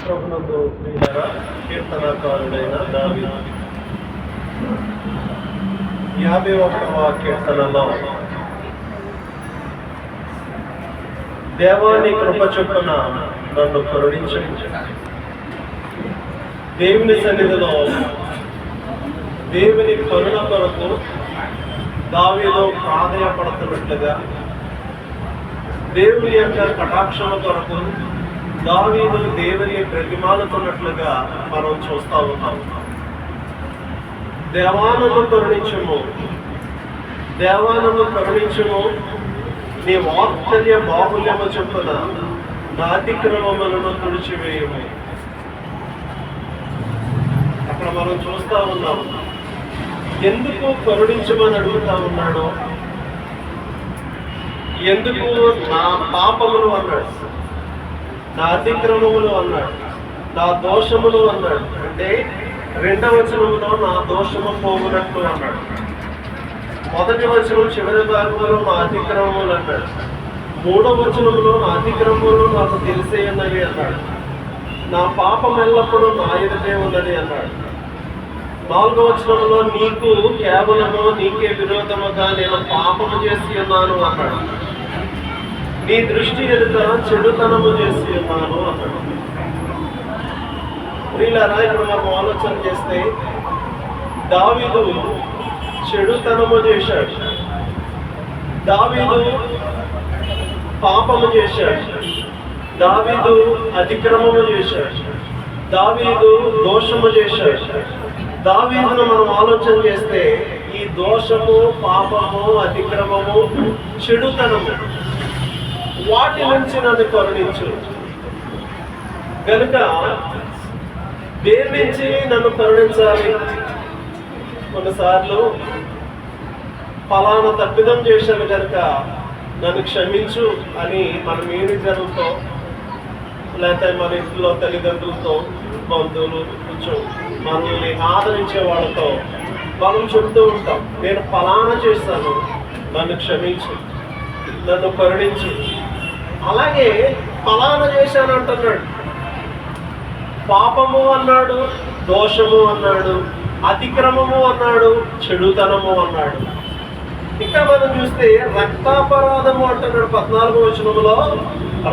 ప్రభునందు ప్రియులారా, కీర్తనకారుడైన దావీదు 51వ కీర్తనలో దేవాని కృప చొప్పున నన్ను కరుణించు. దేవుని సన్నిధిలో దేవుని కరుణ కొరకు దావీదు ప్రాధేయపడుతున్నట్లుగా, దేవుని యొక్క కటాక్షణ కొరకు దావీదు దేవుని ప్రతిమాలుతున్నట్లుగా మనం చూస్తూ ఉన్నాం. దేవానను కరుణించుము, దేవానను కరుణించుము, నీ వాత్సల్య బాహుల్యము చొప్పున నా అతిక్రమములను తుడిచివేయము. అక్కడ మనం చూస్తూ ఉన్నాం, ఎందుకు కరుణించమని అడుగుతా ఉన్నాడో, ఎందుకు నా పాపములు అన్నాడు, నా అతిక్రమములు అన్నాడు, నా దోషములు అన్నాడు. అంటే 2వ వచనంలో నా దోషము పోగునట్లు అన్నాడు, 1వ వచనం చివరి భాగంలో నా అతిక్రమములు అన్నాడు, 3వ వచనంలో నా అతిక్రమములు నాకు తెలిసే ఉన్నది అన్నాడు, నా పాపం ఎల్లప్పుడూ నా ఎదుటే ఉన్నది అన్నాడు. 4వ వచనంలో నీకు కేవలము నీకే విరోధముగా నేను పాపము చేసి ఉన్నాను అన్నాడు, నీ దృష్టి ఎదుట చెడుతనము చేసి ఉన్నాను అన్నాడు. ప్రియులారా, ఇక్కడ మనం ఆలోచన చేస్తే దావీదు చెడుతనము చేశాడు, దావీదు పాపము చేశాడు, దావీదు అతిక్రమము చేశాడు, దావీదు దోషము చేశాడు. దావీదును మనం ఆలోచన చేస్తే ఈ దోషము, పాపము, అతిక్రమము, చెడుతనము, వాటి నుంచి నన్ను కరుణించు. కనుక దేని నుంచి నన్ను కరుణించాలి? కొన్నిసార్లు ఫలానా తప్పిదం చేశాను కనుక నన్ను క్షమించు అని మన మేనేజర్లతో, లేకపోతే మన ఇంట్లో తల్లిదండ్రులతో, బంధువులు, కొంచెం మనల్ని ఆదరించే వాళ్ళతో మనం చెప్తూ ఉంటాం, నేను ఫలానా చేశాను, నన్ను క్షమించు, నన్ను కరుణించు. అలాగే ఫలానా చేశాను అంటున్నాడు, పాపము అన్నాడు, దోషము అన్నాడు, అతిక్రమము అన్నాడు, చెడుతనము అన్నాడు. ఇక్కడ మనం చూస్తే రక్తాపరాధము అంటున్నాడు 14వ వచనంలో,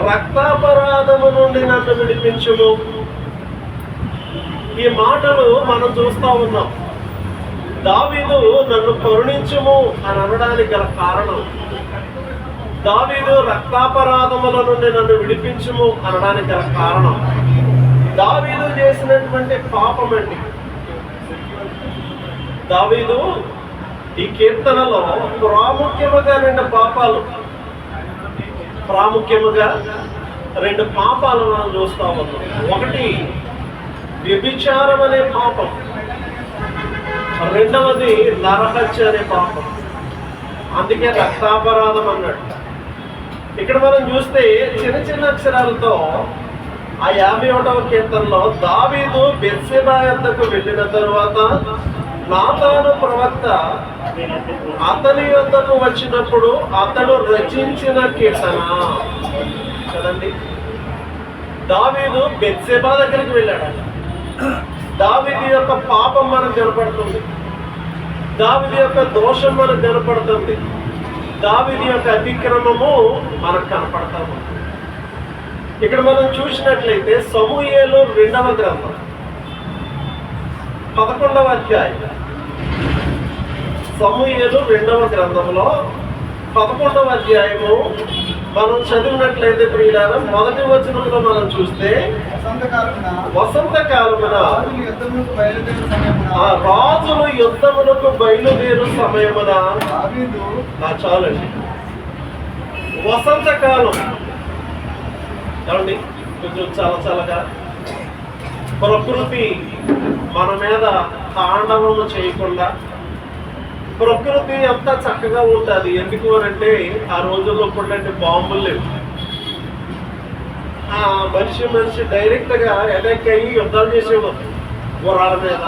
రక్తాపరాధము నుండి నన్ను విడిపించుము. ఈ మాటలు మనం చూస్తూ ఉన్నాం. దావీదు నన్ను కరుణించుము అని అనడానికి గల కారణం, దావీదు రక్తాపరాధముల నుండి నన్ను విడిపించుము అనడానికి గల కారణం, దావీదు చేసినటువంటి పాపం అండి. దావీదు ఈ కీర్తనలో ప్రాముఖ్యముగా 2 పాపాలు, ప్రాముఖ్యముగా 2 పాపాలు మనం చూస్తూ ఉన్నాం. ఒకటి వ్యభిచారం అనే పాపం, 2వది నరహత్య అనే పాపం. అందుకే రక్తాపరాధం అన్నాడు. ఇక్కడ మనం చూస్తే చిన్న చిన్న అక్షరాలతో ఆ 51వ కీర్తనలో దావీదు బెత్షెబా యొద్దకు వెళ్ళిన తరువాత నాతాను ప్రవక్త అతని యొద్దకు వచ్చినప్పుడు అతడు రచించిన కీర్తన కదండి. దావీదు బెత్షెబా దగ్గరికి వెళ్ళాడు. దావీదు యొక్క పాపం మనకు కనపడుతుంది, దావీదు యొక్క దోషం మనకు కనపడుతుంది, దావీదు యొక్క అతిక్రమము మనకు కనపడతాము. ఇక్కడ మనం చూసినట్లయితే సమూయేలు 2వ గ్రంథం 11వ అధ్యాయం, సమూయేలు 2వ గ్రంథంలో 11వ అధ్యాయము మనం చదివినట్లయితే ప్రియులారా, 1వ వచనంలో మనం చూస్తే వసంతకాలమున రాజులు యుద్ధములకు బయలుదేరు సమయమున, చాలండి, వసంతకాలం ఏమండి, కొంచెం చాలా చాలాగా ప్రకృతి మన మీద తాండవము చేయకుండా, ప్రకృతి అంతా చక్కగా ఉంటుంది. ఎందుకు అనంటే ఆ రోజుల్లో ఇప్పుడంటే బాంబులు లేవు. మనిషి డైరెక్ట్గా అటాక్ అయ్యి యుద్ధాలు చేసేవారు, గుర్రాల మీద,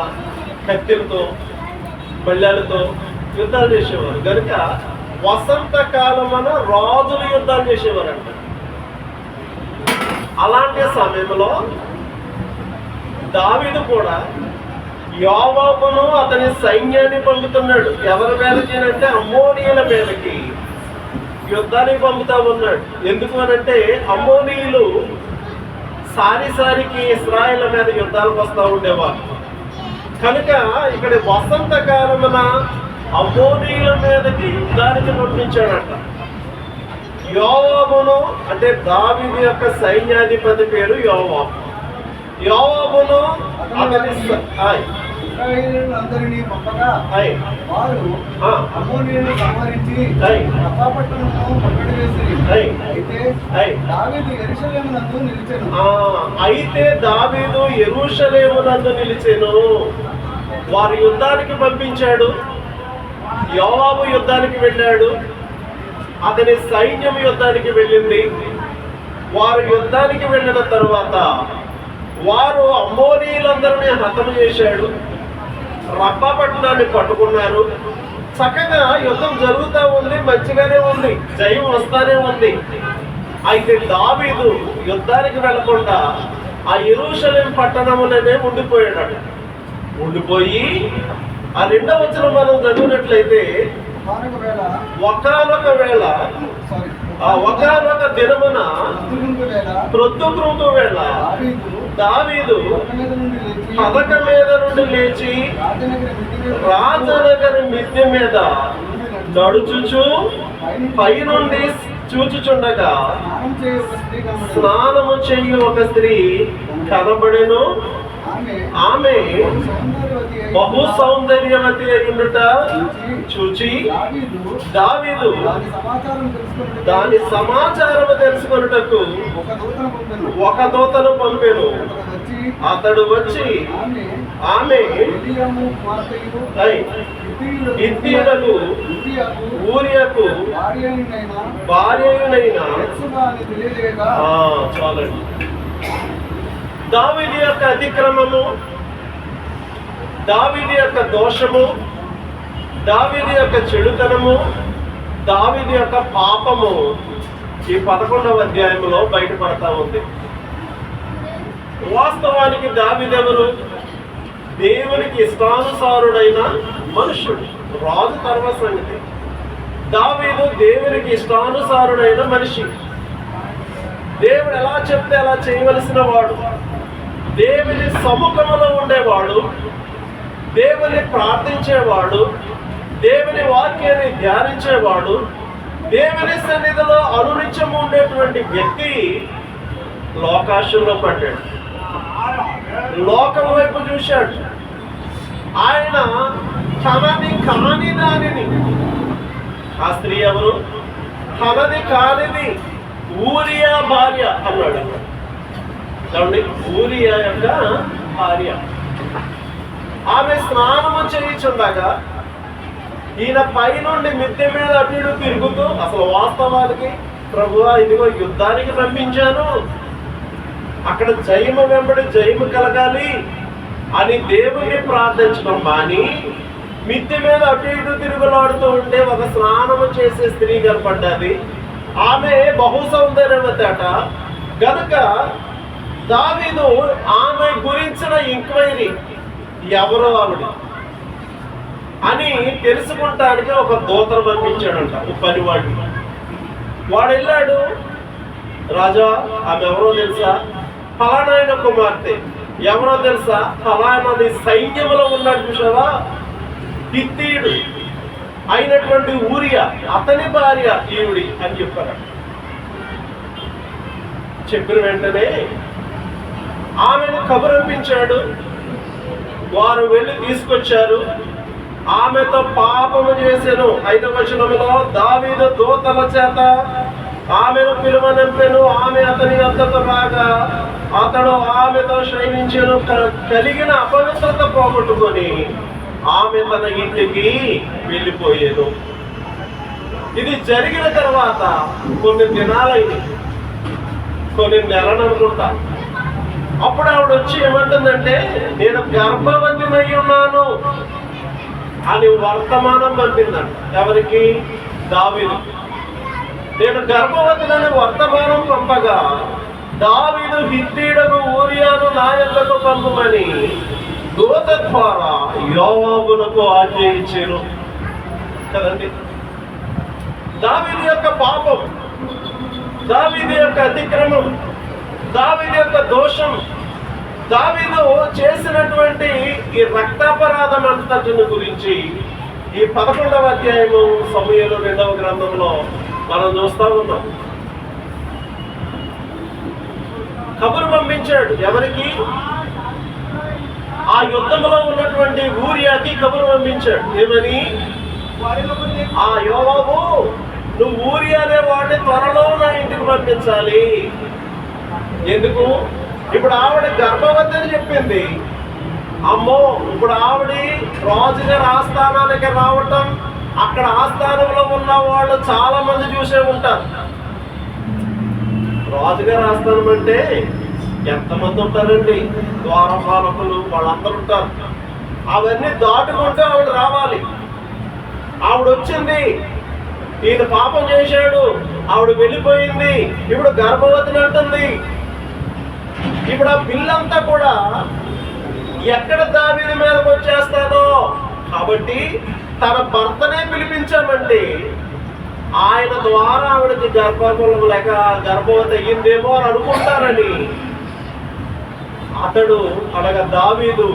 కత్తిలతో, బళ్ళాలతో యుద్ధాలు చేసేవారు. కనుక వసంతకాలమున రాజులు యుద్ధాలు చేసేవారంట. అలాంటి సమయంలో దావీదు కూడా యోవాబును అతని సైన్యాన్ని పంపుతున్నాడు. ఎవరి మీదకి అంటే అమ్మోనీయుల మీదకి యుద్ధానికి పంపుతా ఉన్నాడు. ఎందుకు అనంటే అమ్మోనీయులు సారికి ఇశ్రాయేలు మీద యుద్ధాలకు వస్తూ ఉండేవారు కనుక ఇక్కడ వసంతకాలమున అమ్మోనీయుల మీదకి యుద్ధానికి పంపించాడట. యోవాబును అంటే దావీదు యొక్క సైన్యాధిపతి పేరు యోవాబు. యోవాబును అతని ఇశ్రాయేలీయులందరినీ పంపగా వారు అమ్మోనీయులను సంహరించి రబ్బాపట్టణమును ముట్టడి వేసిరి. అయితే దావీదు యెరూషలేమునందు నిలిచెను. వారు యుద్ధానికి పంపించాడు. యోవాబు యుద్ధానికి వెళ్ళాడు. అతని సైన్యం యుద్ధానికి వెళ్ళింది. వారు యుద్ధానికి వెళ్ళిన తర్వాత వారు అమ్మోనీయులందరినీ హతము చేశాడు. రబ్బాపట్టణాన్ని పట్టుకున్నారు. చక్కగా యుద్ధం జరుగుతూ ఉంది, మంచిగానే ఉంది, జయం వస్తానే ఉంది. అయితే దావీదు యుద్ధానికి వెళ్లకుండా ఆ యెరూషలేం పట్టణంలోనే ఉండిపోయాడు. ఉండిపోయి ఆ 2వ వచనం మనం చదివినట్లయితే ఒకానొక దినమున ప్రొద్దుకృంగు వేళ దావీదు పదక మీద నుండి లేచి రాజనగరి మిద్దె మీద నడుచుచు పైనుండి చూచుచుండగా స్నానము చెయ్యి ఒక స్త్రీ కనబడెను. ఆమె బహు సౌందర్యవతి అయ్యుండుట చూచి దావీదు దాని సమాచారము తెలుసుకొనుటకు ఒక దూతను పంపెను. అతడు వచ్చి ఆమె హిత్తీయులకు ఊరియకు భార్యయునైన చాలండి. దావీదు యొక్క అతిక్రమము, దావీదు యొక్క దోషము, దావీదు యొక్క చెడుతనము, దావీదు యొక్క పాపము ఈ 11వ అధ్యాయంలో బయటపడతా ఉంది. వాస్తవానికి దావీదు ఎవరు? దేవునికి ఇష్టానుసారుడైన మనుష్యుడు, రాజు తర్వాత సంగతి. దావీదు దేవునికి ఇష్టానుసారుడైన మనిషి. దేవుడు ఎలా చెప్తే అలా చేయవలసిన వాడు, దేవుని సముఖంలో ఉండేవాడు, దేవుని ప్రార్థించేవాడు, దేవుని వాక్యాన్ని ధ్యానించేవాడు, దేవుని సన్నిధిలో అనునిత్యము ఉండేటువంటి వ్యక్తి లోకాశంలో పడ్డాడు. లోకం వైపు చూశాడు. ఆయన తనది కాని దానిని, ఆ స్త్రీ ఎవరు? తనది కానిది ఊరియా భార్య అన్నాడు. ఊరియా యొక్క భార్య. ఆమె స్నానము చేయించుండగా ఈయన పైనుండి మిద్దె మీద అటు ఇటు తిరుగుతూ, అసలు వాస్తవానికి ప్రభువా ఇదిగో యుద్ధానికి పంపించాను, అక్కడ జయము వెంబడి జయము కలగాలి అని దేవుని ప్రార్థించడం మాని మిద్దె మీద అటు ఇటు తిరుగులాడుతూ ఉంటే ఒక స్నానము చేసే స్త్రీ కనపడ్డది. ఆమె బహు సౌందర్యవతట గనుక దావీదు ఆమె గురించిన ఎంక్వైరీ ఎవరో ఆవిడ అని తెలుసుకుంటానికి ఒక దూతను పంపించాడంట, ఒక పనివాడిని. వాడు వెళ్ళాడు. రాజా ఆమె ఎవరో తెలుసా? ఫలానాయన కుమార్తె. ఎవరో తెలుసా? ఫలానాది సైన్యంలో ఉన్నాడు చూసావా, హిత్తీయుడు అయినటువంటి ఊరియా, అతని భార్య ఈవిడి అని చెప్పారు. చెప్పిన వెంటనే ఆమెను కబురంపించాడు. వారు వెళ్ళి తీసుకొచ్చారు. ఆమెతో పాపము చేసెను. 5వ వచనంలో దావీదు దూతల చేత ఆమెను పిలువనంపెను. ఆమె అతని వద్దకు రాగా అతడు ఆమెతో శయనించెను. కలిగిన అపవిత్రత పోగొట్టుకొని ఆమె తన ఇంటికి వెళ్ళిపోయేను. ఇది జరిగిన తర్వాత కొన్ని దినాలైంది, కొన్ని నెలలు అనుకుంటా. అప్పుడు ఆవిడ వచ్చి ఏమంటుందంటే, నేను గర్భవతినై ఉన్నాను అని వర్తమానం పంపిందంట. ఎవరికి? దావీదు. నేను గర్భవతినని వర్తమానం పంపగా దావీదు హిత్తీయుడకు ఊరియాను నా యొద్దకు పంపుమని దూత ద్వారా యోవాబునకు ఆజ్ఞ ఇచ్చాను కదండి. దావీదు యొక్క పాపం, దావీదు యొక్క అతిక్రమం, దావీదు యొక్క దోషం, దావీదు చేసినటువంటి ఈ రక్తాపరాధం అంతటిని గురించి ఈ 11వ అధ్యాయము సమూయేలు 2వ గ్రంథంలో మనం చూస్తా ఉన్నాం. కబురు పంపించాడు ఎవరికి? ఆ యుద్ధంలో ఉన్నటువంటి ఊరియాకి కబురు పంపించాడు. ఏమని? ఆ యోవాబు, నువ్వు ఊరియా అనే వాడిని త్వరలో నా ఇంటికి పంపించాలి. ఎందుకు? ఇప్పుడు ఆవిడ గర్భవతి అని చెప్పింది. అమ్మో, ఇప్పుడు ఆవిడ రాజుగారి ఆస్థానానికి రావటం, అక్కడ ఆస్థానంలో ఉన్న వాళ్ళు చాలా మంది చూసే ఉంటారు. రాజుగారి ఆస్థానం అంటే ఎంతమంది ఉంటారండి? ద్వారపాలకులు వాళ్ళందరూ ఉంటారు. అవన్నీ దాటుకుంటూ ఆవిడ రావాలి. ఆవిడ వచ్చింది, ఈయన పాపం చేశాడు, ఆవిడ వెళ్ళిపోయింది, ఇప్పుడు గర్భవతిని అంటుంది. ఇప్పుడు ఆ పిల్లంతా కూడా ఎక్కడ దావీదు మీదకి వచ్చేస్తాదో, కాబట్టి తన భర్తనే పిలిపించామంటే ఆయన ద్వారా ఆవిడకి గర్భఫలం లేక గర్భవతి అయ్యిందేమో అని అనుకుంటారని అతడు అనగా దావీదు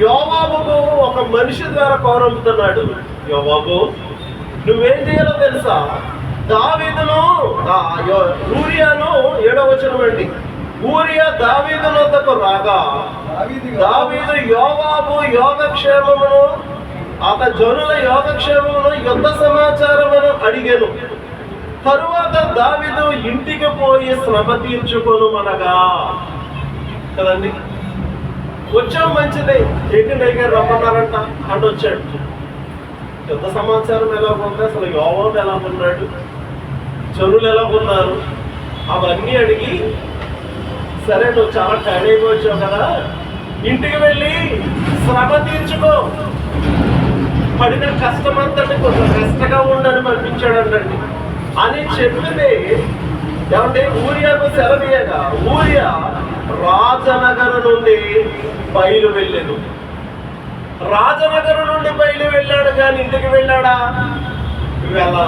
యోవాబుకు ఒక మనిషి ద్వారా కౌరంపుతున్నాడు. యోవాబు, నువ్వేం చేయాలో తెలుసా? దావీదును ఊరియాను 7వ వచనం అండి. ఊరియా దావీదు వద్దకు రాగా దావీదు యోవాబు యోగక్షేమమును అతని జనుల యోగక్షేమమును యుద్ధ సమాచారమును అడిగాను. తరువాత దావీదు ఇంటికి పోయి శ్రమ తీర్చుకొనుమనగా కదండి. వచ్చాం, మంచిదే, ఏంటి గారు రమ్మన్నారంట అని వచ్చాడు. యుద్ధ సమాచారం ఎలా ఉంది, అసలు యోవాబు ఎలా ఉన్నాడు, జనులు ఎలా ఉన్నారు, అవన్నీ అడిగి, సరే నువ్వు చాలా టైం అయిపోయి వచ్చావు కదా, ఇంటికి వెళ్ళి శ్రమ తీర్చుకో, పడిన కష్టమంతటి కొంచెం కష్టంగా ఉండని పంపించాడంటండి అని చెప్పింది. ఏమంటే ఊరియాకు సెలవీయగా ఊరియా రాజనగరు నుండి బయలు వెళ్ళాడు. రాజనగరు నుండి బయలు వెళ్ళాడు కానీ ఇంటికి వెళ్ళాడా? వెళ్ళాలా.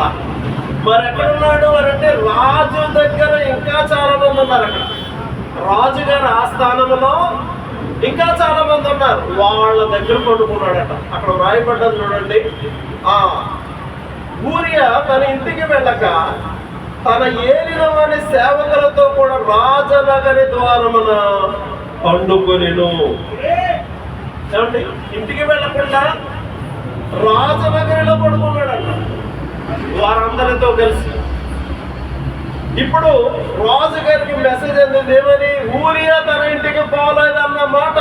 మరి ఎక్కడున్నాడు అని అంటే రాజు దగ్గర ఇంకా చాలా మంది ఉన్నారు. అక్కడ రాజుగారి ఆస్థానంలో ఇంకా చాలా మంది ఉన్నారు. వాళ్ళ దగ్గర పండుకున్నాడట. అక్కడ రాయబడ్డది చూడండి. ఊరియా తన ఇంటికి వెళ్ళక తన ఏలిన వారి సేవకులతో కూడా రాజనగరి ద్వారమున పండుకొనెను. ఏమండి, ఇంటికి వెళ్ళకుండా రాజనగరిలో పడుకున్నాడట వారందరితో కలిసి. ఇప్పుడు రాజుగారికి మెసేజ్ అందింది. ఏమని? ఊరియా తన ఇంటికి పోలేదన్న మాట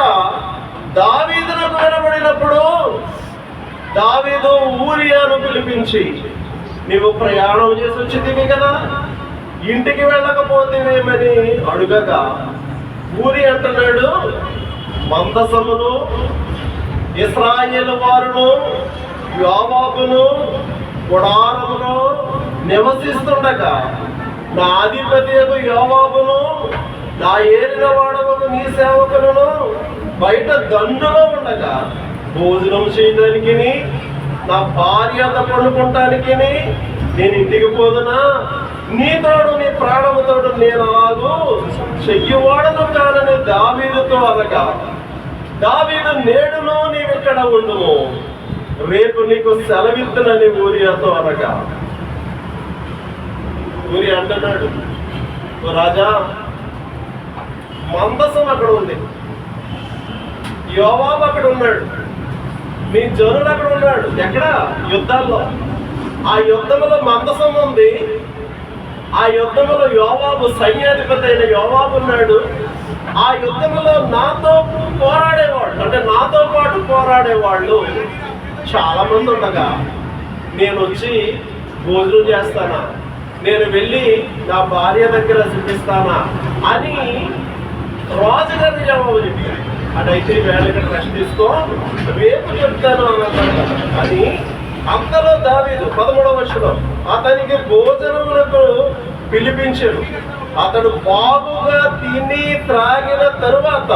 దావీదునకు వినబడినప్పుడు దావీదు ఊరియాను పిలిపించి, నీవు ప్రయాణం చేసి వచ్చింది కదా, ఇంటికి వెళ్ళకపోతేవేమని అడుగగా ఊరి అంటున్నాడు, మందసమును ఇశ్రాయేలు వారును యోవాబును గుడారమును నివసిస్తుండగా నా అధిపతియకు యోవాబును నా ఏలిన వాడవకు నీ సేవకులను బయట దండులో ఉండగా భోజనం చేయడానికి నా భార్య పండుకుంటానికి నేను ఇంటికి పోదునా? నీతోడు నీ ప్రాణముతోడు నేను అలాగూ చెయ్యవాడను కానని దావీదుతో అనగా దావీదు, నేడును నీవిక్కడ ఉండుము, రేపు నీకు సెలవిత్తునని ఊరియాతో అనగా ఊరి అంటున్నాడు, రాజా మందసం అక్కడ ఉంది, యోవాబు అక్కడ ఉన్నాడు, నీ జనులు అక్కడ ఉన్నాడు. ఎక్కడ? యుద్ధాల్లో. ఆ యుద్ధంలో మందసం ఉంది. ఆ యుద్ధంలో యోవాబు సైన్యాధిపతి అయిన యోవాబు ఉన్నాడు. ఆ యుద్ధంలో నాతో పోరాడేవాళ్ళు, అంటే నాతో పాటు పోరాడేవాళ్ళు చాలా మంది ఉండగా నేను వచ్చి భోజనం చేస్తానా, నేను వెళ్ళి నా భార్య దగ్గర చూపిస్తానా అని రాజుగారిని జవాబు చెప్పాడు. అటైతే వేళ ఇక్కడ రెస్ట్ తీసుకో, రేపు చెప్తాను అన్నాడు. అని అంతలో దావీదు 13వ వచనం అతనికి భోజనములకు పిలిపించాడు. అతడు బాగుగా తిని త్రాగిన తరువాత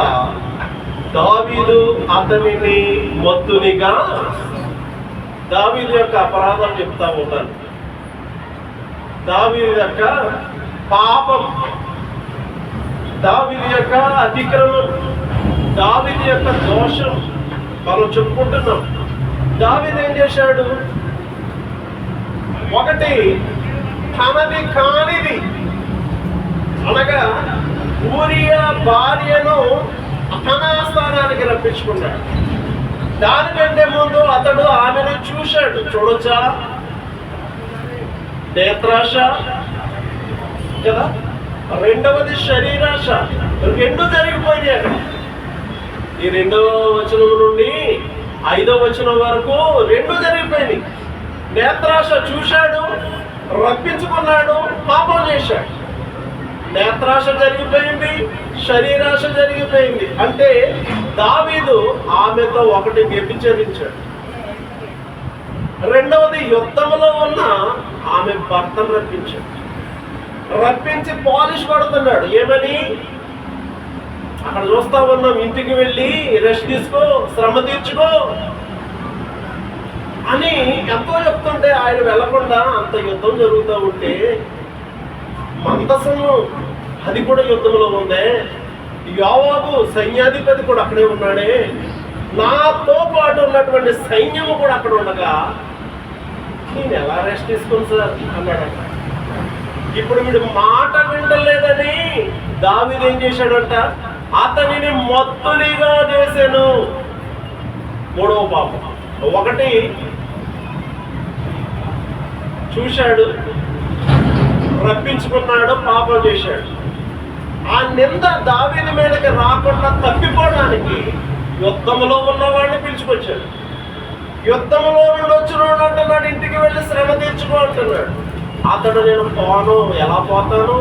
దావీదు అతనిని మొత్తునిగా, దావీదు యొక్క అపరాధం చెప్తా ఉంటాను, దావీదు యొక్క పాపం, దావీదు యొక్క అతిక్రమం, దావీదు యొక్క దోషం మనం చెప్పుకుంటున్నాం. దావీదు ఏం చేశాడు? ఒకటి, తనది కానిది అనగా ఊరియా భార్యను తన స్థానానికి రప్పించుకున్నాడు. దానికంటే ముందు అతడు ఆమెను చూశాడు. చూడొచ్చా? నేత్రాశ కదా, రెండవది శరీరాశ. రెండు జరిగిపోయాడు. ఈ 2వ వచనం నుండి 5వ వచనం వరకు రెండు జరిగిపోయినాయి. నేత్రాశ చూశాడు, రప్పించుకున్నాడు, పాపం చేశాడు. నేత్రాశ జరిగిపోయింది, శరీరాశ జరిగిపోయింది. అంటే దావీదు ఆమెతో ఒకటి వ్యభిచరించాడు. రెండవది, యుద్ధంలో ఉన్న ఆమె భర్తను రప్పించాడు. రప్పించి పాలిష్ కొడుతున్నాడు. ఏమని? అక్కడ చూస్తా ఉన్నాం, ఇంటికి వెళ్ళి రెస్ట్ తీసుకో, శ్రమ తీర్చుకో అని ఎంతో చెప్తుంటే ఆయన వెళ్లకుండా అంత యుద్ధం జరుగుతూ ఉంటే, మందసము అది కూడా యుద్ధంలో ఉందే, యోవాబు సైన్యాధిపతి కూడా అక్కడే ఉన్నాడే, నాతో పాటు ఉన్నటువంటి సైన్యము కూడా అక్కడ ఉండగా నేను ఎలా రెస్ట్ తీసుకోను సార్ అన్నాడంట. ఇప్పుడు వీడు మాట వింటలేదని దావీదు ఏం చేశాడంట? అతనిని మొత్తునిగా చేశాను. 3వ పాపం. ఒకటి, చూశాడు, రప్పించుకున్నాడు, పాపం చేశాడు. ఆ నింద దావీదు మీదకి రాకుండా తప్పిపోవడానికి యుద్ధంలో ఉన్నవాడిని పిలుచుకొచ్చాడు. యుద్ధంలో నుండి వచ్చినోడు అంటున్నాడు, ఇంటికి వెళ్ళి శ్రమ తీర్చుకో అంటున్నాడు. అతడు, నేను పోను, ఎలా పోతాను?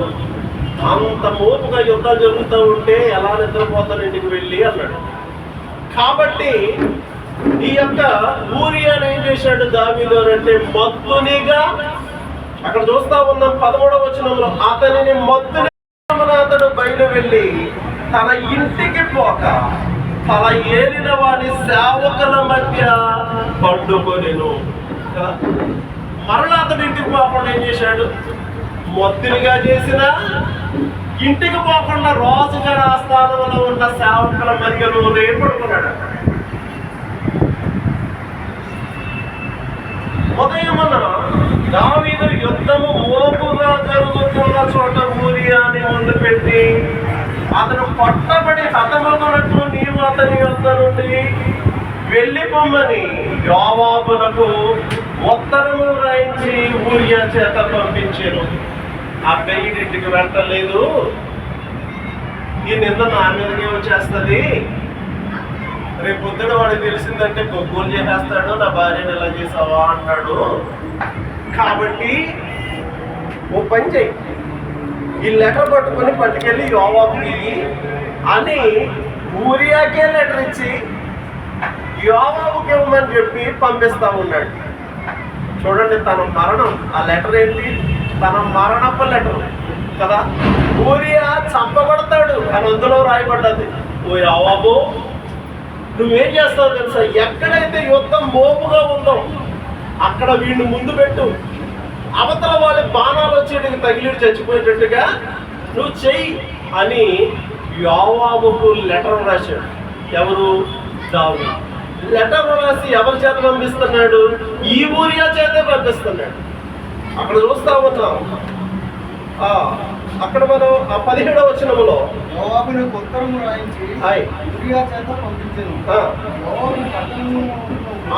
అంత మోపుగా యుద్ధాలు జరుగుతూ ఉంటే ఎలా నిద్రపోతాను ఇంటికి వెళ్ళి అన్నాడు. కాబట్టి ఈ యొక్క ఊరియాను ఏం చేశాడు దావీదు అంటే, మత్తునిగా, అక్కడ చూస్తా ఉన్నాం 13వ వచనంలో, అతనిని మత్తుని అతడు బయట వెళ్ళి తన ఇంటికి పోక తల ఏలిన వాడి సేవకుల మధ్య పండుకొనెను. మరలా అతడు ఇంటికి పోకుండా ఏం చేశాడు? మొత్తునిగా చేసిన ఇంటికి పోకుండా రోజుగా ఆ స్థానంలో ఉన్న సేవకుల మధ్యలోనే పడుకున్నాడు. ఉదయమున దావీదు యుద్ధము మోపుగా జరుగుతున్న చోట ఊరియాని ముందు పెట్టి, అతను పట్టబడి హతమగునట్లు నీవు అతని యొద్ద నుండి వెళ్ళిపోమని యోవాబునకు ఉత్తరము రాయించి ఊరియా చేత పంపించాను. అబ్బాయి ఇంటికి వెళ్ళలేదు, ఈ నింద నా మీదకే వచ్చేస్తుంది, రేపు పొద్దున వాడికి తెలిసిందంటే గొగ్గోలు చేసేస్తాడు, నా భార్యను ఎలా చేసావా అంటాడు. కాబట్టి ఓ పని చెయ్యి, ఈ లెటర్ పట్టుకొని పట్టుకెళ్ళి యోవాబుకి అని ఊరియాకే లెటర్ ఇచ్చి యోవాబుకి ఇవ్వమని చెప్పి పంపిస్తా ఉన్నాడు. చూడండి, తన మరణం, ఆ లెటర్ ఏంటి? తన మరణపు లెటర్ కదా. ఊరియా చంపబడతాడు అని అందులో రాయబడ్డది. ఓ యోవాబు, నువ్వేం చేస్తావు తెలుసా? ఎక్కడైతే యుద్ధం మోపుగా ఉందో అక్కడ వీడిని ముందు పెట్టు, అవతల వాళ్ళ బాణాలు వచ్చేటికి తగిలి చచ్చిపోయేటట్టుగా నువ్వు చెయ్యి అని యోవాబుకు లెటర్ రాశాడు. ఎవరు? దావీదు. లెటర్ రాసి ఎవరి చేత పంపిస్తున్నాడు? ఈ ఊరియా చేతే పంపిస్తున్నాడు. అక్కడ చూస్తా ఉన్నాం, అక్కడ మనం ఆ 17వ వచనములో యోవాబునకు ఉత్తరము రాయించి ఊరియా చేత పంపించెను.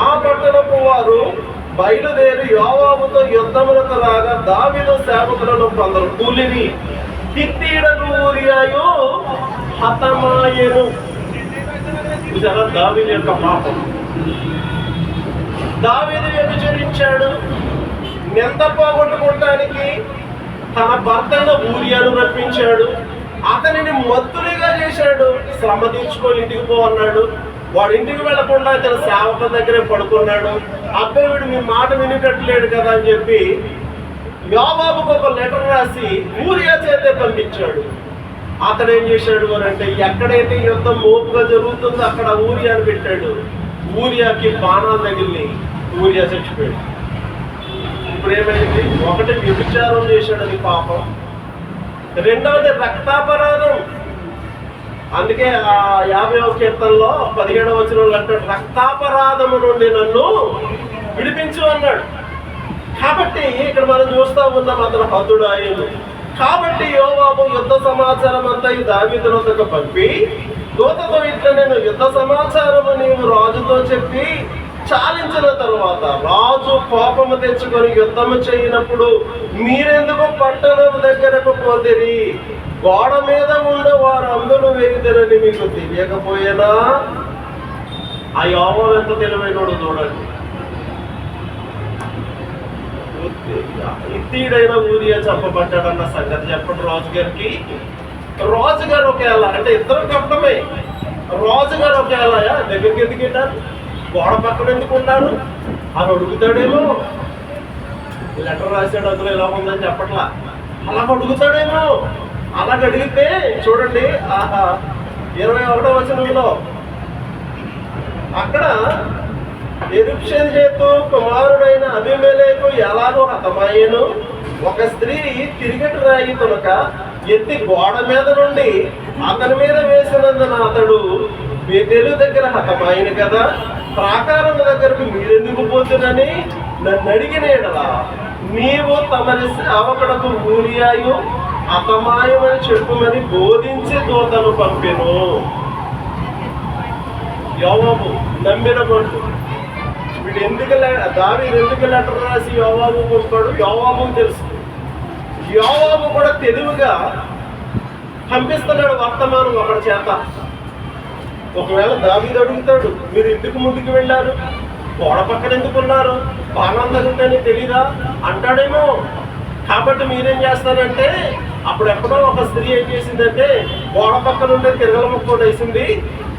ఆ పట్టణపు వారు బయలుదేరి యోవాబుతో యుద్ధములకు రాగా దావీదు సేవకులను కొందరు కూలిని, హిత్తీయుడకు ఊరియాయు హతమాయెను. చూసారా దావీదు యొక్క పాపం? దావీదు వ్యభిచరించాడు. నింద పోగొట్టుకోవటానికి తన భర్తను ఊరియాను రప్పించాడు. అతనిని మత్తునిగా చేశాడు. శ్రమ తీర్చుకొని ఇంటికి పో అన్నాడు. వాడు ఇంటికి వెళ్లకుండా తన సేవకుల దగ్గరే పడుకున్నాడు. అబ్బాయి వీడు మీ మాట వినేటట్లేడు కదా అని చెప్పి యోవాబుకు ఒక లెటర్ రాసి ఊరియా చేతే పంపించాడు. అతడు ఏం చేశాడు అని అంటే, ఎక్కడైతే యుద్ధం మోపుగా జరుగుతుందో అక్కడ ఊరియాని పెట్టాడు. ఊరియాకి బాణాలు తగిలి ఊరియా చచ్చిపోయాడు. ఇప్పుడు ఏమైంది? ఒకటి వ్యభిచారం చేశాడని పాపం, రెండవది రక్తాపరాధం. అందుకే ఆ 50వ కీర్తనలో 17వ వచనంలో అంటాడు, రక్తాపరాధము నుండి నన్ను విడిపించు అన్నాడు. కాబట్టి ఇక్కడ మనం చూస్తా ఉన్నాం, అతను హతుడు అయ్యాడు. కాబట్టి యోవాబు యుద్ధ సమాచారం అంతా ఈ దావీదు వద్దకు పంపి, దూతతో ఇట్లా నేను యుద్ధ సమాచారము నీవు రాజుతో చెప్పి చాలించిన తరువాత రాజు కోపము తెచ్చుకొని యుద్ధము చేయనప్పుడు మీరెందుకు పట్టణం దగ్గరకు పోతిరి? గోడ మీద ఉండే వారు అందరూ వేగుతారని మీకు తెలియకపోయేనా? ఆ యోవాబు ఎంత తెలివైనోడు చూడండి. ఇత్తీడైన ఊరియా చంపబడ్డాడన్న సంగతి చెప్పండి రాజుగారికి. రాజుగారు ఒకేలా అంటే ఇద్దరు కప్పటమే. రాజుగారు ఒకేలా దగ్గరికి ఎందుకుంటారు? గోడ పక్కన ఎందుకు ఉన్నాడు అని అడుగుతాడేమో. లెటర్ రాసాడు అందులో ఎలా ఉందని చెప్పట్లా, అలా అడుగుతాడేమో. అలా అడిగితే చూడండి 21వ వచనంలో అక్కడ యెరుషలేము కుమారుడైన అబీమెలెకు ఎలాగో హతమయ్యెను. ఒక స్త్రీ తిరిగటి రాయి తునక ఎత్తి గోడ మీద నుండి అతని మీద వేసినందున అతడు బేతేలు దగ్గర హతమాయను కదా, ప్రాకారం దగ్గరకు మీరెందుకు పోతునని నన్ను అడిగిన యెడల నీవు తమరి సేవకుడకు ఊరియాయు హతమాయమని చెప్పుమని బోధించి దూతను పంపెను. యోవాబు నమ్మిన బంటు. వీడు దావీదు ఎందుకు లెటర్ రాసి యోవాబు పంపాడు? యోవాబుకు తెలుసు. యోవాబు కూడా తెలివిగా పంపిస్తున్నాడు వర్తమానం ఒకటి చేత. ఒకవేళ దావీదు అడుగుతాడు, మీరు ఇంటికి ముందుకు వెళ్ళారు, గోడ పక్కన ఎందుకున్నారు, బాణం తగ్గుతాయని తెలీదా అంటాడేమో. కాబట్టి మీరేం చేస్తారంటే, అప్పుడు ఎప్పుడో ఒక స్త్రీ ఏం చేసిందంటే గోడ పక్కన ఉండే తిరగల ముక్క వేసింది,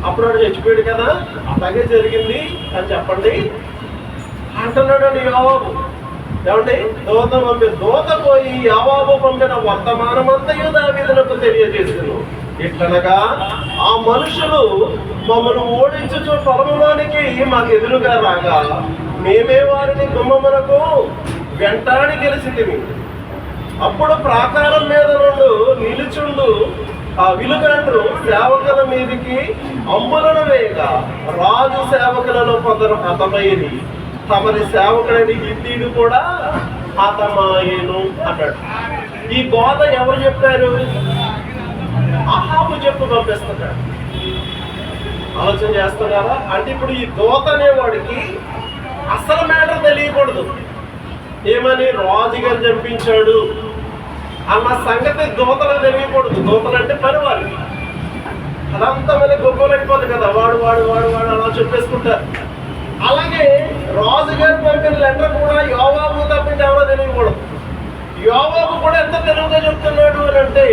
అప్పుడు వాడు చచ్చిపోయాడు కదా, అలాగే జరిగింది అని చెప్పండి అంటున్నాడు అండి యోవాబు. ఏమండి? దూత పోయి యోవాబు పంపిన వర్తమానమంతయు దావీదునకు తెలియజేసాను. ఇట్లనగా ఆ మనుషులు మమ్మల్ని ఓడించుచు పొలంలోనికి మాకు ఎదురుగా రాగా మేమే వారిని గుమ్మమునకు వెంటాడి గెలిచితిమి. అప్పుడు ప్రాకారం మీద నుండి నిలుచుండు ఆ విలుగండ్రు సేవకుల మీదికి అంబులను వేయగా రాజు సేవకులలో కొందరు హతమయ్యి తమరి సేవకుడని హిత్తీయుడు కూడా హతమాయెను అన్నాడు. ఈ బోధ ఎవరు చెప్పారు? అహాబు చెప్పు పంపిస్తున్నాడు. ఆలోచన చేస్తున్నారా? అంటే ఇప్పుడు ఈ దూత అనేవాడికి అసలు మ్యాటర్ తెలియకూడదు. ఏమని రాజుగారు చంపించాడు అన్న సంగతి దూతలకు తెలియకూడదు. దూతలు అంటే పని వాళ్ళు, అదంతా మళ్ళీ గొప్పలైపోతుంది కదా, వాడు వాడు వాడు వాడు అలా చెప్పేసుకుంటారు. అలాగే రాజుగారు పంపిన లెటర్ కూడా యోవాబు తప్పించి ఎవరో తెలియకూడదు. యోవాబు కూడా ఎంత తెలుగుగా చెప్తున్నాడు అని అంటే,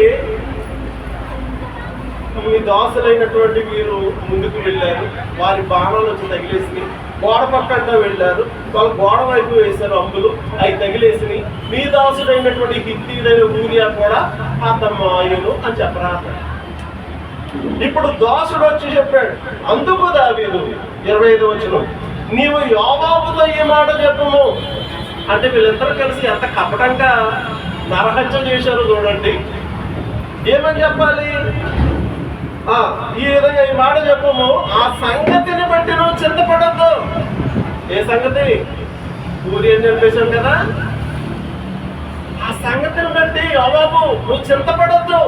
మీ దాసులైనటువంటి వీరు ముందుకు వెళ్ళారు, వారి బాణాలు వచ్చి తగిలేసి గోడ పక్కన వెళ్ళారు, వాళ్ళు గోడ వైపు వేశారు అంబులు, అవి తగిలేసి మీ దాసుడైనటువంటి హిత్తీయుడైన ఊరియా కూడా హతమాయెను అని చెప్పరా. ఇప్పుడు దాసుడు వచ్చి చెప్పాడు. అందుకు దావీదు 25వ వచనం, నీవు యోవాబుతో ఈ మాట చెప్పము అంటే వీళ్ళిద్దరూ కలిసి ఎంత కపటంగా నరహత్య చేశారు చూడండి. ఏమని చెప్పాలి? ఈ విధంగా ఈ మాట చెప్పము, ఆ సంగతిని బట్టి నువ్వు చింతపడద్దు. ఏ సంగతి? ఊరి అని చెప్పేశాం కదా, ఆ సంగతిని బట్టి యోవాబు నువ్వు చింతపడద్దు.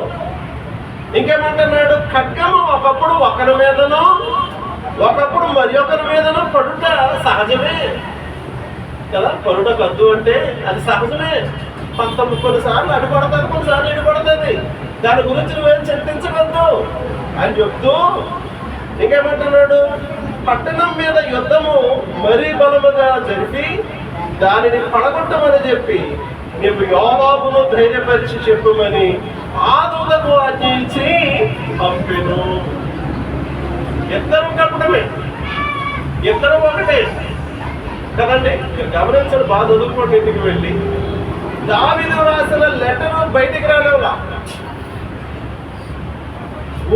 ఇంకేమంటున్నాడు? ఖడ్గము ఒకప్పుడు ఒకరి మీదనో ఒకప్పుడు మరి ఒకరి మీదనో పడుట సహజమే కదా. పరుడ కద్దు అంటే అది సహజమే. కొన్నిసార్లు అడ్డు పడుతుంది, కొన్నిసార్లు ఇటు పడుతుంది. దాని గురించి నువ్వేం చింతించవద్దు అని చెప్తూ ఇంకేమంటున్నాడు? పట్టణం మీద యుద్ధము మరీ బలముగా జరిపి దానిని పడగొట్టమని చెప్పి నీవు యోవాబును ధైర్యపరిచి చెప్పుమని ఆ దూతకు ఆజ్ఞ ఇచ్చి పంపెను. ఇద్దరు కప్పటమే, ఇద్దరు ఒకటే కదండి. గమనించండి, బాగా చదువుకోండి. ఇంటికి వెళ్ళి దావీదు రాసిన లెటర్ బయటికి రానివ్వలా.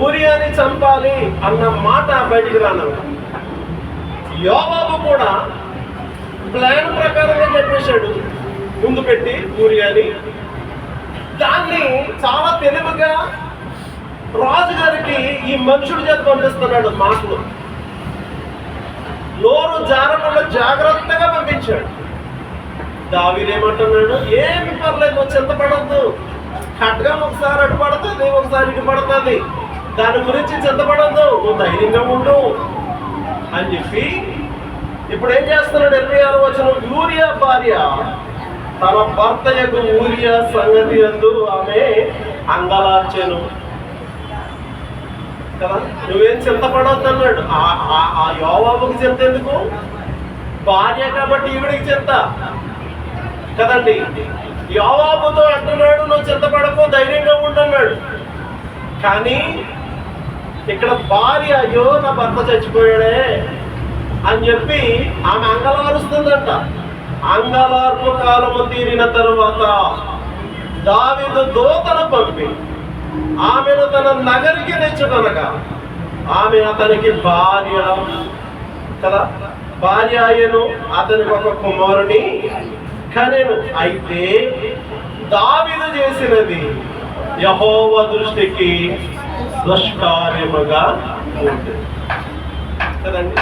ఊరియాని చంపాలి అన్న మాట బయటికి రానివ్వలా. యోవాబు కూడా ప్లాన్ ప్రకారంగా చెప్పేశాడు, ముందు పెట్టి ఊరియాని. దాన్ని చాలా తెలివిగా రాజుగారికి ఈ మనుషుడి చేత పంపిస్తున్నాడు. మాటలు నోరు జారకుండా జాగ్రత్తగా పంపించాడు. దావీదు ఏమంటున్నాడు, ఏమి పర్లేదు, నువ్వు చింతపడద్దు. ఖడ్గం ఒకసారి అటు పడుతుంది, ఒకసారి ఇటు పడుతుంది, దాని గురించి చింతపడద్దు, నువ్వు ధైర్యంగా ఉండు అని చెప్పి ఇప్పుడు ఏం చేస్తున్నాడు? 26వ వచనం, యూరియా భార్య తన భర్త యొక్క ఊరియా సంగతి యందు ఆమె అంగలార్చెను కదా. నువ్వేం చింతపడవద్దు అన్నాడు. ఆ యోవాబుకి చింత ఎందుకు? భార్య కాబట్టి ఈవిడికి చింత కదండి. యోవాబుతో అంటున్నాడు, నువ్వు చింతపడకు, ధైర్యంగా ఉండన్నాడు. కానీ ఇక్కడ భార్య, అయ్యో నా భర్త చచ్చిపోయాడే అని చెప్పి ఆమె అంగలారుస్తుందంట. అంగలార్పు కాలము తీరిన తరువాత దావీదు దూతను పంపి ఆమెను తన నగరికి తెచ్చుకొనగా ఆమె అతనికి భార్య కదా. భార్య అయ్యను, అతనికి ఒక కుమారుని కనెను. అయితే దావీదు చేసినది యెహోవా దృష్టికి దుష్కార్యముగా ఉంటుంది కదండి.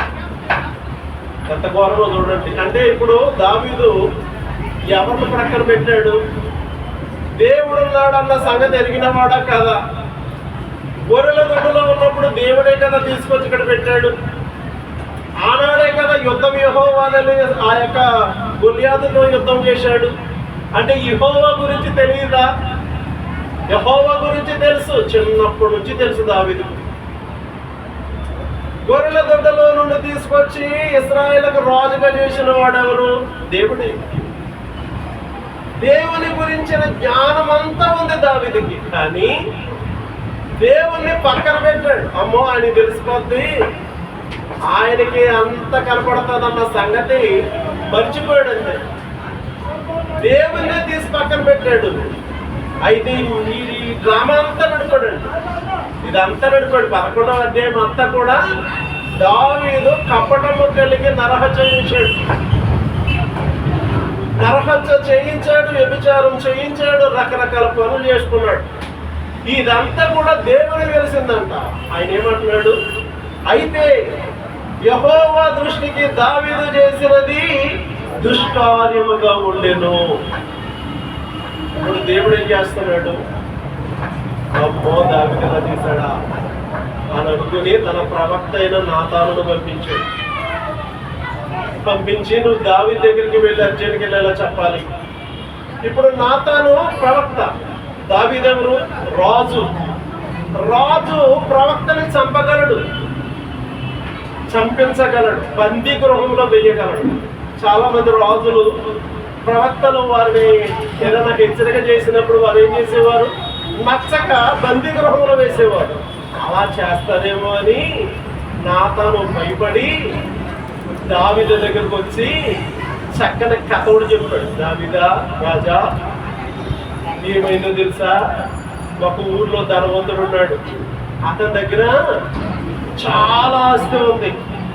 ఎంత ఘోరమో చూడండి. అంటే ఇప్పుడు దావీదు ఎవరిని ప్రక్కన పెట్టాడు? దేవుడు ఉన్నాడన్న సంగతి ఎరిగిన వాడా కదా. గొర్రెల దొడ్డులో ఉన్నప్పుడు దేవుడే కదా తీసుకొచ్చి ఇక్కడ పెట్టాడు. ఆనాడే కదా యుద్ధం యెహోవాని ఆ యొక్క గొల్యాతుతో యుద్ధం చేశాడు. అంటే యెహోవా గురించి తెలియదా? యెహోవా గురించి తెలుసు, చిన్నప్పటి నుంచి తెలుసు దావీదుకు. గొర్రెల దొడ్డలో నుండి తీసుకొచ్చి ఇశ్రాయేలుకు రాజుగా చేసిన వాడెవరు? దేవుడే. దేవుని గురించిన జ్ఞానం అంతా ఉంది దావీదుకి. కానీ దేవుణ్ణి పక్కన పెట్టాడు. అమ్మో ఆయన తెలిసిపోద్ది, ఆయనకి అంత కనపడుతుందన్న సంగతి మర్చిపోయాడు. అంతే, దేవుణ్ణి తీసి పక్కన పెట్టాడు. అయితే ఈ డ్రామా అంతా నడిపాడండి. ఇదంతా నడిపాడు. 11వ అధ్యాయం అంతా కూడా దావీదు కపటము కలిగి నరహత్య చేయించాడు. నరహత్య చేయించాడు, వ్యభిచారం చేయించాడు, రకరకాల పనులు చేసుకున్నాడు. ఇదంతా కూడా దేవుని తెలిసిందంట. ఆయన ఏమంటున్నాడు? అయితే యెహోవా దృష్టికి దావీదు చేసినది దుష్కార్యముగా ఉండెను. ఇప్పుడు దేవుడు ఏం చేస్తున్నాడు? అమ్మో దావీదు ఎలా చేశాడా అని అనుకుని తన ప్రవక్త అయిన నాతానును పంపించి నువ్వు దావీదు దగ్గరికి వెళ్ళి అర్జెంట్కి వెళ్ళేలా చెప్పాలి. ఇప్పుడు నాతాను ప్రవక్త, దావీదెవరు? రాజు. రాజు ప్రవక్తని చంపగలడు, చంపించగలడు, బందీ గృహంలో వేయగలడు. చాలా మంది రాజులు ప్రవక్తలు వారిని ఏదైనా హెచ్చరిక చేసినప్పుడు వారు ఏం చేసేవారు? నచ్చక బందీ గృహంలో వేసేవారు. అలా చేస్తారేమో అని నాతాను భయపడి దావీదు దగ్గరకు వచ్చి చక్కని కథవుడు చెప్పాడు. దావీదా రాజా, ఏమైందో తెలుసా? ఒక ఊర్లో ధనవంతుడు ఉన్నాడు. అతని దగ్గర చాలా ఆస్తి ఉంది,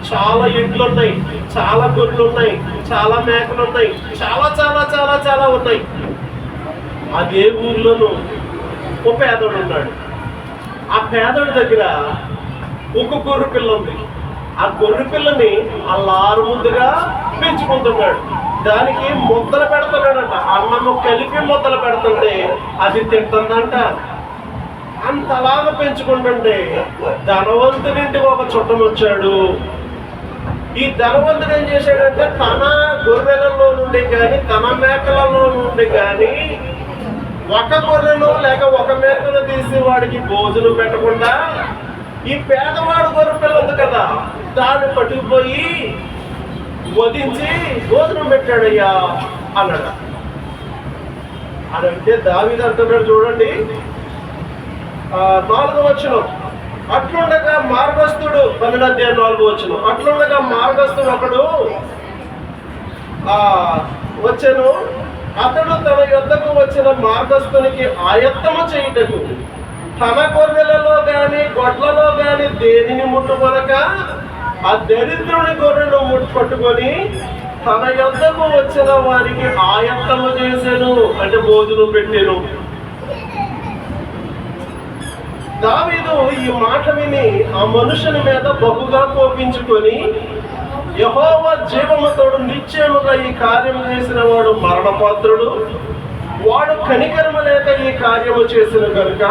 చాలా ఇండ్లు ఉన్నాయి, చాలా గొర్రెలు ఉన్నాయి, చాలా మేకలు ఉన్నాయి, చాలా చాలా చాలా చాలా ఉన్నాయి. అదే ఊర్లోనూ ఒక పేదోడు ఉన్నాడు. ఆ పేదోడి దగ్గర ఒక గొర్రె పిల్ల ఉంది. ఆ గొర్రె పిల్లని అల్లారు ముద్దుగా పెంచుకుంటున్నాడు. దానికి ముద్దలు పెడుతున్నాడంట. అన్నము కలిపి ముద్దలు పెడుతుంటే అది తింటుందంట. అంతలాగా పెంచుకుంటుంటే ధనవంతుడింటికి ఒక చుట్టం వచ్చాడు. ఈ ధనవంతుడు ఏం చేశాడంటే తన గొర్రెలలో నుండి కానీ తన మేకలలో నుండి కానీ ఒక గొర్రెను లేక ఒక మేకను తీసి వాడికి భోజనం పెట్టకుండా ఈ పేదవాడు గొర్రె పిల్ల ఉంది కదా, దాన్ని పట్టుకుపోయి వధించి భోజనం పెట్టాడయ్యా అన్నాడు. అని అంటే దావీదు అంటున్నాడు చూడండి, 4వ వచనం, అట్లుండగా మార్గస్థుడు, 12వ అధ్యాయం 4వ వచనం, అట్లుండగా మార్గస్థుడు ఒకడు వచ్చాను, అతడు తన యొద్దకు వచ్చిన మార్గస్థునికి ఆయత్తము చేయుటకు తన గొర్రెలలో గాని గొడ్లలో గాని దేనిని ముట్టుకొనక ఆ దరిద్రుని గొర్రెను పట్టుకొని తన యొద్దకు వచ్చిన వారికి ఆయత్తము చేసెను, అంటే భోజనం పెట్టెను. దావీదు ఈ మాట విని ఆ మనుషుని మీద బహుగా కోపించుకొని, యెహోవా జీవముతోడు నిశ్చయముగా ఈ కార్యము చేసిన వాడు మరణపాత్రుడు, వాడు కనికరము లేక ఈ కార్యము చేసిన కనుక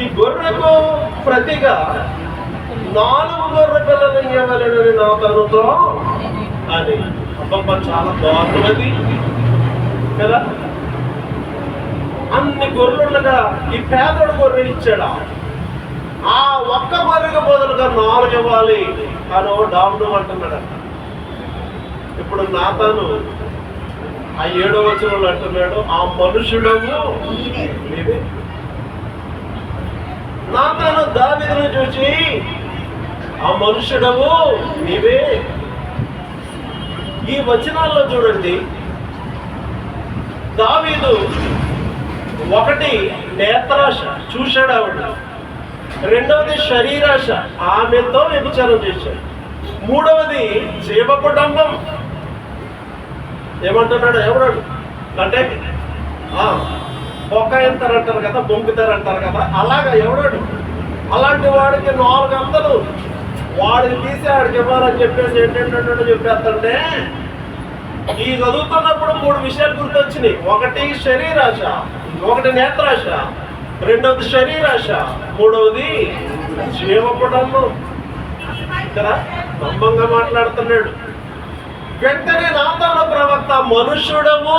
ఈ గొర్రెకు ప్రతిగా 4 గొర్రె పిల్లలు ఇవ్వవలెనని నా తనుతో అని. అబ్బబ్బ, చాలా దారుణది కదా. అన్ని గొర్రెలుగా ఈ పేదోడు గొర్రె ఇచ్చాడా? ఆ ఒక్క గొర్రెకు బదులుగా 4 ఇవ్వాలి అని డాబు అంటున్నాడు. ఇప్పుడు నాతాను ఆ 7వ వచనంలో అంటున్నాడు, ఆ మనుషుడము నీవే. నాతాను దావీదును చూసి, ఆ మనుషుడము నీవే. ఈ వచనాల్లో చూడండి, దావీదు ఒకటి నేత్రాశ చూశాడు ఆవిడ, రెండవది శరీరాశ ఆమెతో వ్యభిచారం చేశాడు, మూడవది జీవకుటుంబం. ఏమంటున్నాడు ఎవడాడు అంటే బొక్కాయంతారంటారు కదా, బొంకుతారంటారు కదా, అలాగా ఎవడాడు అలాంటి వాడికి 400 వాడిని తీసి ఆడికి ఇవ్వాలని చెప్పేసి ఏంటంటే చెప్పేస్తుంటే ఈ చదువుతున్నప్పుడు 3 విషయాలు గుర్తొచ్చినాయి. ఒకటి శరీరాశ, ఒకటి నేత్రాశ, రెండవది శరీరాశ, మూడవది జీవకుటుంబం కదా. నమ్మంగా మాట్లాడుతున్నాడు. వెంటనే నాతాను ప్రవక్త మనుష్యుడము